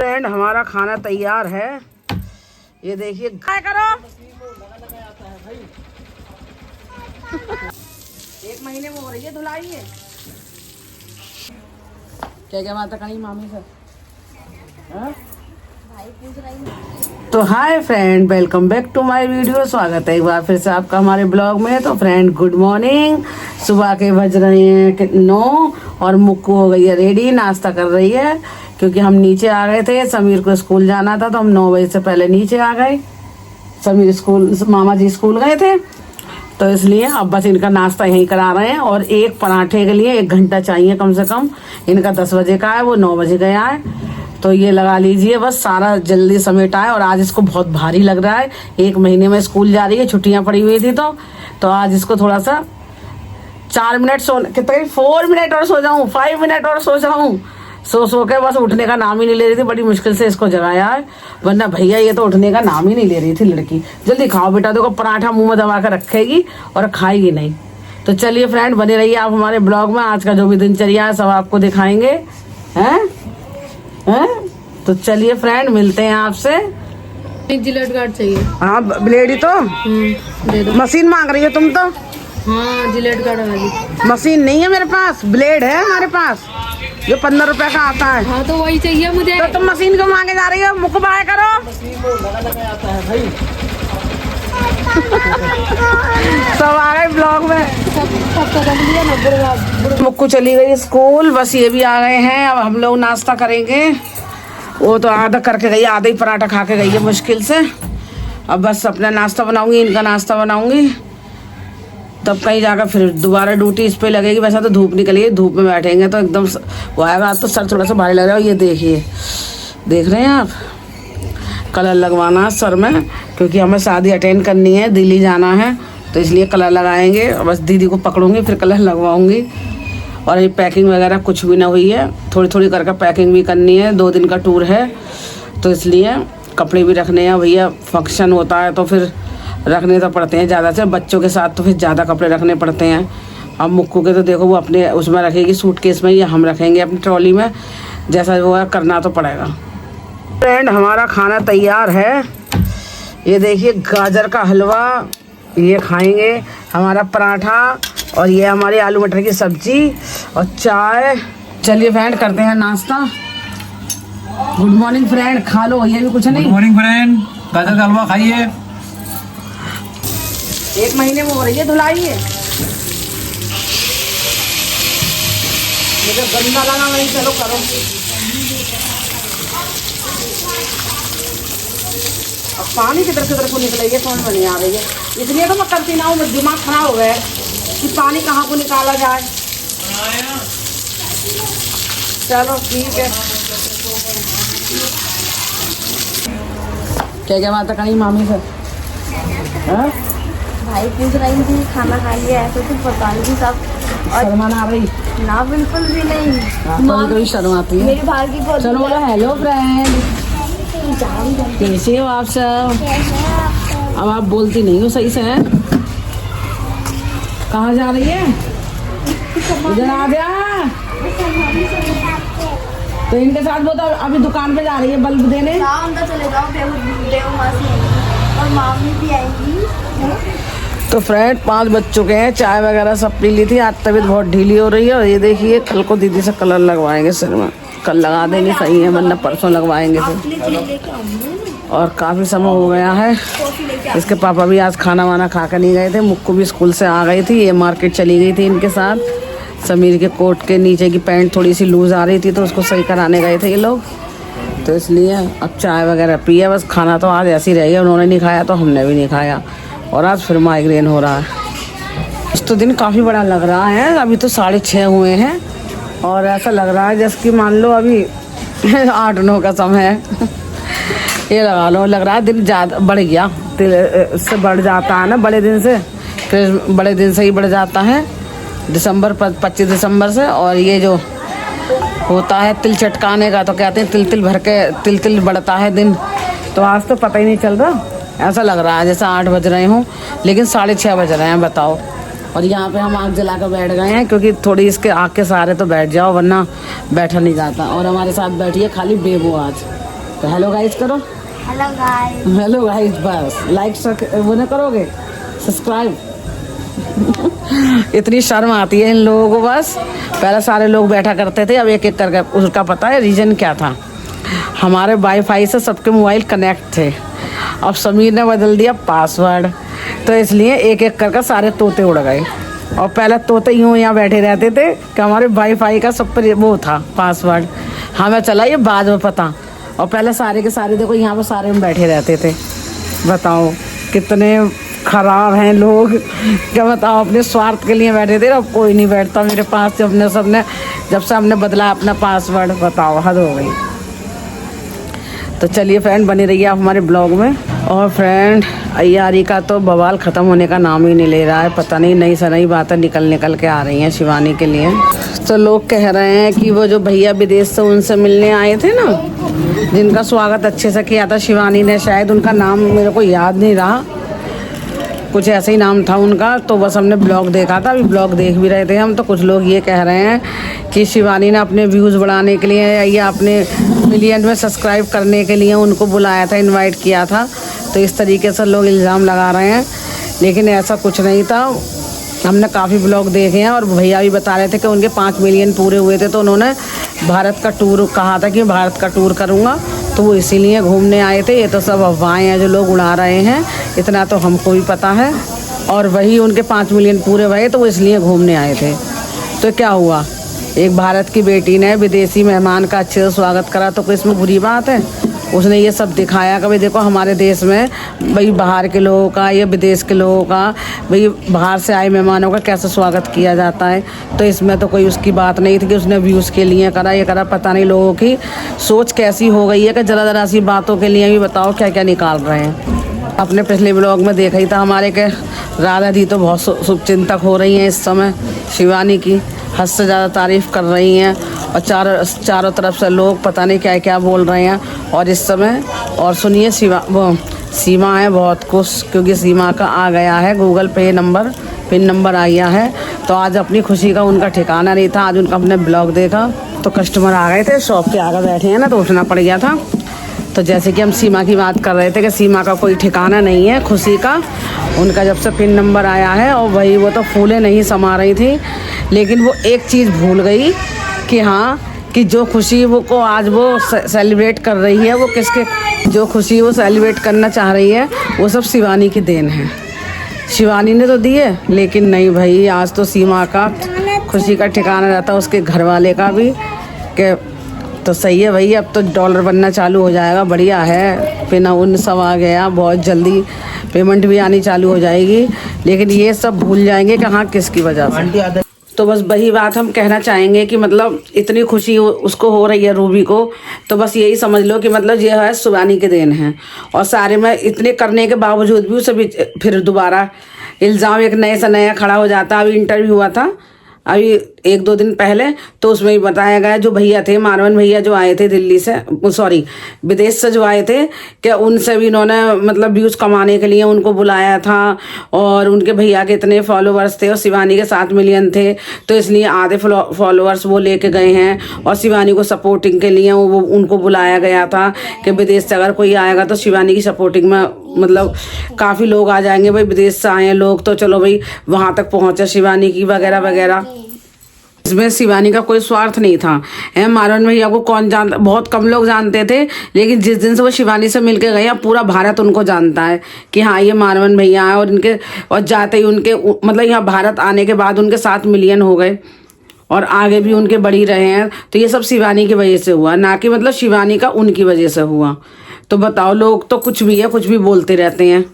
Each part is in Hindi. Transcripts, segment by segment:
फ्रेंड हमारा खाना तैयार है। ये देखिए क्या करो। 1 महीने में हो रही है धुलाई है। क्या बात है कहीं मामी से तो hi friend, welcome back to my video. स्वागत है एक बार फिर से आपका हमारे ब्लॉग में। तो फ्रेंड गुड मॉर्निंग। सुबह के बज रहे हैं 9 और मुक्कू हो गई है रेडी, नाश्ता कर रही है क्योंकि हम नीचे आ गए थे। समीर को स्कूल जाना था तो हम 9 बजे से पहले नीचे आ गए। समीर स्कूल, मामा जी स्कूल गए थे तो इसलिए अब बस इनका नाश्ता यहीं करा रहे हैं। और एक पराठे के लिए 1 घंटा चाहिए कम से कम। इनका 10 बजे का है, वो 9 बजे गया है। तो ये लगा लीजिए, बस सारा जल्दी समेटा है। और आज इसको बहुत भारी लग रहा है। 1 महीने में स्कूल जा रही है, छुट्टियां पड़ी हुई थी तो आज इसको थोड़ा सा 4 मिनट कितने 4 मिनट और सो जाऊं, 5 मिनट और सो जाऊं। सो के बस उठने का नाम ही नहीं ले रही थी। बड़ी मुश्किल से इसको जगाया है, वरना भैया ये तो उठने का नाम ही नहीं ले रही थी लड़की। जल्दी खाओ बेटा, देखो पराठा मुंह में दबा कर रखेगी और खाएगी नहीं। तो चलिए फ्रेंड, बने रहिए आप हमारे ब्लॉग में। आज का जो भी दिनचर्या है सब आपको दिखाएंगे हैं। तो चलिए फ्रेंड, मिलते हैं आपसे। एक जिलेट गार्ड चाहिए। हाँ ब्लेड ही तो दे दो। मशीन मांग रही हो तुम तो। हाँ जिलेट गार्ड वाली मशीन नहीं है मेरे पास, ब्लेड है हमारे पास जो 15 रुपए का आता है। हाँ तो वही चाहिए मुझे। तो तुम मशीन को मांगे जा रही हो, मुख बाय करो। सब आ गए ब्लॉग में। मुक्कू चली गई स्कूल, बस ये भी आ गए हैं। अब हम लोग नाश्ता करेंगे। वो तो आधा करके गई, आधा ही पराठा खा के गई है मुश्किल से। अब बस अपना नाश्ता बनाऊंगी, इनका नाश्ता बनाऊंगी, तब कहीं जाकर फिर दोबारा ड्यूटी इस पे लगेगी। वैसा तो धूप निकली है, धूप में बैठेंगे तो एकदम वो आएगा। आज तो सर थोड़ा सा भारी लग रहा है। ये देखिए, देख रहे हैं आप, कलर लगवाना है सर में क्योंकि हमें शादी अटेंड करनी है, दिल्ली जाना है तो इसलिए कलर लगाएंगे। बस दीदी को पकड़ूंगी फिर कलर लगवाऊंगी। और ये पैकिंग वगैरह कुछ भी ना हुई है, थोड़ी थोड़ी करके पैकिंग भी करनी है। 2 दिन का टूर है तो इसलिए कपड़े भी रखने हैं भैया। फंक्शन होता है तो फिर रखने तो पड़ते हैं ज़्यादा से, बच्चों के साथ तो फिर ज़्यादा कपड़े रखने पड़ते हैं। अब मुक्कू के तो देखो वो अपने उसमें रखेगी सूटकेस में, या हम रखेंगे अपनी ट्रॉली में, जैसा वो है करना तो पड़ेगा। फ्रेंड हमारा खाना तैयार है। ये देखिए गाजर का हलवा, ये खाएंगे, हमारा पराठा, और ये हमारी आलू मटर की सब्जी और चाय। चलिए फ्रेंड करते हैं नाश्ता। गुड मॉर्निंग फ्रेंड, खा लो, ये भी कुछ नहीं। गुड मॉर्निंग फ्रेंड, गाजर का हलवा खाइए। 1 महीने में हो रही है धुलाई है। मुझे गंदा लगा, वही चलो करो। अब पानी किधर को निकलेगी समझ में नहीं आ रही है, इसलिए तो मैं करती ना हूँ। मेरा दिमाग खराब हो गया है कि पानी कहाँ को निकाला जाए। चलो ठीक है। क्या बात है कहीं मामी से भाई पूछ रही थी खाना खा लिया ऐसे तो पता नहीं सब। शर्मान आ रही ना बिल्कुल भी नहीं। कभी शर्म आती है। मेरी बाहर की चलो बोला हेलो फ्रेंड, कैसे हो आप सब। अब आप बोलती नहीं हो सही से। कहाँ जा रही है, इधर आ जा। तो इनके साथ वो तो अभी दुकान पे जा रही है बल्ब देने। अंदर चले जाओ, देव मासी और मामी भी आएंगी। तो फ्रेंड 5 बज चुके हैं, चाय वगैरह सब पी ली थी। आज तबीयत बहुत ढीली हो रही है। और ये देखिए कल को दीदी से कलर लगवाएंगे सिर में, कल लगा देंगे सही है, वरना परसों लगवाएंगे फिर। और काफ़ी समय हो गया है। इसके पापा भी आज खाना वाना खा कर नहीं गए थे। मुक्कू भी स्कूल से आ गई थी, ये मार्केट चली गई थी इनके साथ। समीर के कोट के नीचे की पैंट थोड़ी सी लूज़ आ रही थी तो उसको सही कराने गए थे ये लोग। तो इसलिए अब चाय वगैरह पिया, बस खाना तो आज ऐसे ही रह गया। उन्होंने नहीं खाया तो हमने भी नहीं खाया। और आज फिर माइग्रेन हो रहा है। इस तो दिन काफ़ी बड़ा लग रहा है। अभी तो 6:30 हुए हैं और ऐसा लग रहा है जैसे कि मान लो अभी 8-9 का समय है। ये लगा लो, लग रहा है दिन ज़्यादा बढ़ गया, से बढ़ जाता है ना बड़े दिन से, फिर बड़े दिन से ही बढ़ जाता है। 25 दिसंबर से। और ये जो होता है तिल चटकाने का, तो कहते हैं तिल भर के तिल बढ़ता है दिन। तो आज तो पता ही नहीं चल रहा, ऐसा लग रहा है जैसे 8 बज रहे हों, लेकिन 6:30 बज रहे हैं, बताओ। और यहाँ पे हम आग जला कर बैठ गए हैं क्योंकि थोड़ी इसके आग के सहारे तो बैठ जाओ, वरना बैठा नहीं जाता। और हमारे साथ बैठी है खाली बेबू आज। तो हेलो गाइस करो। Hello guys. हेलो गाइस, बस लाइक वो ना करोगे, सब्सक्राइब। इतनी शर्म आती है इन लोगों को। बस पहले सारे लोग बैठा करते थे, अब एक एक करके। उसका पता है रीज़न क्या था? हमारे वाईफाई से सबके मोबाइल कनेक्ट थे। अब समीर ने बदल दिया पासवर्ड, तो इसलिए एक एक करके सारे तोते उड़ गए। और पहले तोते यूँ यहाँ बैठे रहते थे कि हमारे वाईफाई का सब पर वो था पासवर्ड, हमें चला ये बाद में पता। और पहले सारे के सारे देखो यहाँ पर सारे हम बैठे रहते थे। बताओ कितने खराब हैं लोग। क्या बताओ, अपने स्वार्थ के लिए बैठे थे। अब कोई नहीं बैठता मेरे पास से। अपने सबने जब से हमने बदला अपना पासवर्ड, बताओ हद हो गई। तो चलिए फ्रेंड, बनी रहिए आप हमारे ब्लॉग में। और फ्रेंड, अय्यारी का तो बवाल ख़त्म होने का नाम ही नहीं ले रहा है। पता नहीं नई से नई बातें निकल के आ रही हैं शिवानी के लिए। तो लोग कह रहे हैं कि वो जो भैया विदेश से उनसे मिलने आए थे ना, जिनका स्वागत अच्छे से किया था शिवानी ने, शायद उनका नाम मेरे को याद नहीं रहा, कुछ ऐसे ही नाम था उनका। तो बस हमने ब्लॉग देखा था, अभी ब्लॉग देख भी रहे थे हम। तो कुछ लोग ये कह रहे हैं कि शिवानी ने अपने व्यूज़ बढ़ाने के लिए या अपने मिलियन में सब्सक्राइब करने के लिए उनको बुलाया था, इनवाइट किया था। तो इस तरीके से लोग इल्ज़ाम लगा रहे हैं, लेकिन ऐसा कुछ नहीं था। हमने काफ़ी ब्लॉग देखे हैं और भैया भी बता रहे थे कि उनके 5 मिलियन पूरे हुए थे, तो उन्होंने भारत का टूर कहा था कि भारत का टूर करूँगा, तो वो इसीलिए घूमने आए थे। ये तो सब अफवाहें हैं जो लोग उड़ा रहे हैं, इतना तो हमको भी पता है। और वही उनके 5 मिलियन पूरे हुए तो वो इसलिए घूमने आए थे। तो क्या हुआ, एक भारत की बेटी ने विदेशी मेहमान का अच्छे से स्वागत करा, तो कोई इसमें बुरी बात है? उसने ये सब दिखाया कि भाई देखो हमारे देश में भाई बाहर के लोगों का या विदेश के लोगों का, भाई बाहर से आए मेहमानों का कैसे स्वागत किया जाता है। तो इसमें तो कोई उसकी बात नहीं थी कि उसने व्यूज़ के लिए करा, ये करा। पता नहीं लोगों की सोच कैसी हो गई है कि ज़रा सी बातों के लिए भी बताओ क्या क्या निकाल रहे हैं। अपने पिछले ब्लॉग में देखा ही था हमारे के राधा दी तो बहुत शुभचिंतक हो रही हैं इस समय शिवानी की, हद से ज़्यादा तारीफ़ कर रही हैं। और चारों तरफ से लोग पता नहीं क्या क्या बोल रहे हैं। और इस समय और सुनिए, सीमा है बहुत खुश, क्योंकि सीमा का आ गया है गूगल पे नंबर, पिन नंबर आ गया है। तो आज अपनी खुशी का उनका ठिकाना नहीं था। आज उनका अपने ब्लॉग देखा तो कस्टमर आ गए थे, शॉप के आगे बैठे हैं ना, तो उठना पड़ गया था। तो जैसे कि हम सीमा की बात कर रहे थे कि सीमा का कोई ठिकाना नहीं है खुशी का। उनका जब से पिन नंबर आया है, और वही वो तो फूलें नहीं समा रही थी, लेकिन वो एक चीज़ भूल गई कि हाँ, कि जो खुशी वो को आज वो सेलिब्रेट कर रही है, वो किसके, जो खुशी वो सेलिब्रेट करना चाह रही है वो सब शिवानी की देन है। शिवानी ने तो दी है, लेकिन नहीं भाई, आज तो सीमा का खुशी का ठिकाना रहता, उसके घर वाले का भी। कि तो सही है भाई, अब तो डॉलर बनना चालू हो जाएगा, बढ़िया है। पिना उन सब आ गया, बहुत जल्दी पेमेंट भी आनी चालू हो जाएगी। लेकिन ये सब भूल जाएंगे कि हाँ किसकी वजह से। तो बस वही बात हम कहना चाहेंगे कि मतलब इतनी खुशी उसको हो रही है रूबी को, तो बस यही समझ लो कि मतलब ये है शिवानी के देन है। और सारे में इतने करने के बावजूद भी उसे भी फिर दोबारा इल्ज़ाम एक नए से नया खड़ा हो जाता। अभी इंटरव्यू हुआ था अभी 1-2 दिन पहले, तो उसमें भी बताया गया जो भैया थे, मारवन भैया जो आए थे दिल्ली से, सॉरी विदेश से जो आए थे, कि उनसे भी इन्होंने मतलब व्यूज़ कमाने के लिए उनको बुलाया था। और उनके भैया के इतने फॉलोअर्स थे और शिवानी के 7 मिलियन थे, तो इसलिए आधे फॉलोअर्स वो लेके गए हैं। और शिवानी को सपोर्टिंग के लिए वो उनको बुलाया गया था कि विदेश से अगर कोई आएगा तो शिवानी की सपोर्टिंग में मतलब काफ़ी लोग आ जाएंगे। भाई विदेश से आए हैं लोग, तो चलो भाई वहाँ तक पहुँचे शिवानी की वगैरह वगैरह। इसमें शिवानी का कोई स्वार्थ नहीं था। मारवन भैया को कौन जानता, बहुत कम लोग जानते थे, लेकिन जिस दिन से वो शिवानी से मिलके गए पूरा भारत उनको जानता है कि हाँ ये मारवन भैया है। और इनके और जाते ही उनके मतलब यहाँ भारत आने के बाद उनके 7 मिलियन हो गए और आगे भी उनके बढ़ ही रहे हैं। तो ये सब शिवानी की वजह से हुआ, ना कि मतलब शिवानी का उनकी वजह से हुआ। तो बताओ, लोग तो कुछ भी है, कुछ भी बोलते रहते हैं।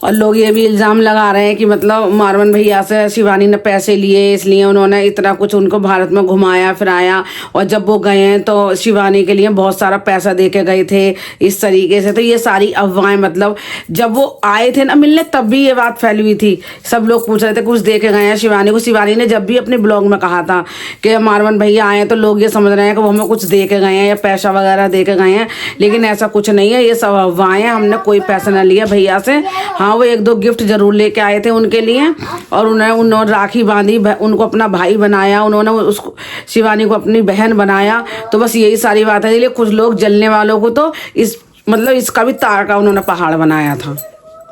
और लोग ये भी इल्ज़ाम लगा रहे हैं कि मतलब मारवन भैया से शिवानी ने पैसे लिए, इसलिए उन्होंने इतना कुछ उनको भारत में घुमाया फिराया। और जब वो गए हैं तो शिवानी के लिए बहुत सारा पैसा दे के गए थे इस तरीके से। तो ये सारी अफवाहें, मतलब जब वो आए थे ना मिलने, तब भी ये बात फैली हुई थी। सब लोग पूछ रहे थे कुछ दे के गए हैं शिवानी को। शिवानी ने जब भी अपने ब्लॉग में कहा था कि मारवन भैया आए हैं, तो लोग ये समझ रहे हैं कि वो हमें कुछ दे के गए हैं या पैसा वगैरह दे के गए हैं, लेकिन ऐसा कुछ नहीं है। ये सब अफवाहें हैं, हमने कोई पैसा ना लिया भैया से। हाँ वो 1-2 गिफ्ट जरूर लेके आए थे उनके लिए, और उन्होंने राखी बांधी, उनको अपना भाई बनाया, उन्होंने उसको शिवानी को अपनी बहन बनाया। तो बस यही सारी बात है। इसलिए कुछ लोग जलने वालों को तो इसका भी तार का उन्होंने पहाड़ बनाया था।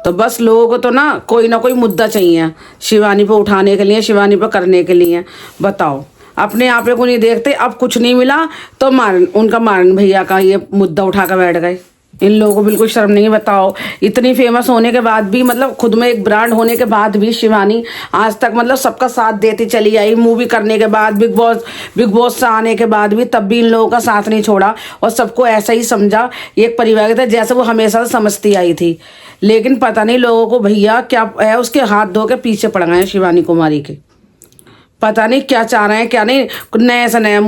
तो बस लोगों को तो ना कोई मुद्दा चाहिए शिवानी पे उठाने के लिए, शिवानी पे करने के लिए। बताओ, अपने आप को नहीं देखते। अब कुछ नहीं मिला तो उनका मारन भैया का ये मुद्दा उठा कर बैठ गए। इन लोगों को बिल्कुल शर्म नहीं। बताओ, इतनी फेमस होने के बाद भी, मतलब खुद में एक ब्रांड होने के बाद भी शिवानी आज तक मतलब सबका साथ देती चली आई। मूवी करने के बाद, बिग बॉस से आने के बाद भी, तब भी इन लोगों का साथ नहीं छोड़ा और सबको ऐसा ही समझा एक परिवार के, जैसे वो हमेशा समझती आई थी। लेकिन पता नहीं लोगों को भैया क्या है, उसके हाथ धो के पीछे पड़ गए हैं शिवानी कुमारी के। पता नहीं क्या चाह रहे हैं क्या नहीं, नए से नया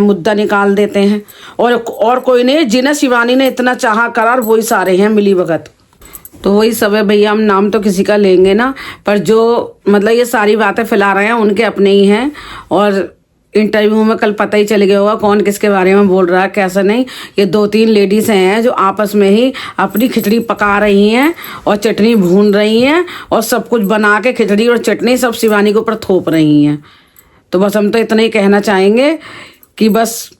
मुद्दा निकाल देते हैं। और कोई नहीं, जिन्हें शिवानी ने इतना चाहा करार वही सारे हैं मिली भगत। तो वही सब है भैया, हम नाम तो किसी का लेंगे ना, पर जो मतलब ये सारी बातें फैला रहे हैं उनके अपने ही हैं। और इंटरव्यू में कल पता ही चल गया होगा कौन किसके बारे में बोल रहा है, कैसा नहीं। ये 2-3 लेडीज हैं जो आपस में ही अपनी खिचड़ी पका रही हैं और चटनी भून रही हैं और सब कुछ बना के खिचड़ी और चटनी सब शिवानी के ऊपर थोप रही हैं। तो बस हम तो इतना ही कहना चाहेंगे कि बस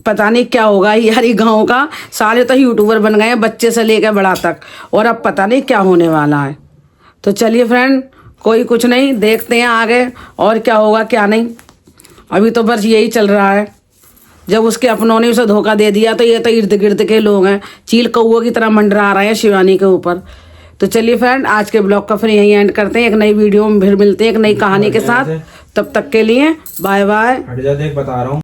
पता नहीं क्या होगा यार। ये गाँव का सारे तो यूट्यूबर बन गए हैं, बच्चे से लेकर बड़ा तक, और अब पता नहीं क्या होने वाला है। तो चलिए फ्रेंड, कोई कुछ नहीं, देखते हैं आगे और क्या होगा क्या नहीं। अभी तो बस यही चल रहा है। जब उसके अपनों ने उसे धोखा दे दिया तो ये तो इर्द गिर्द के लोग हैं, चील कौओं की तरह मंडरा रहे हैं शिवानी के ऊपर। तो चलिए फ्रेंड, आज के ब्लॉग का फिर यहीं एंड करते हैं। एक नई वीडियो में फिर मिलते हैं एक नई कहानी के साथ। तब तक के लिए बाय बाय। हट जा, देख बता रहा हूँ।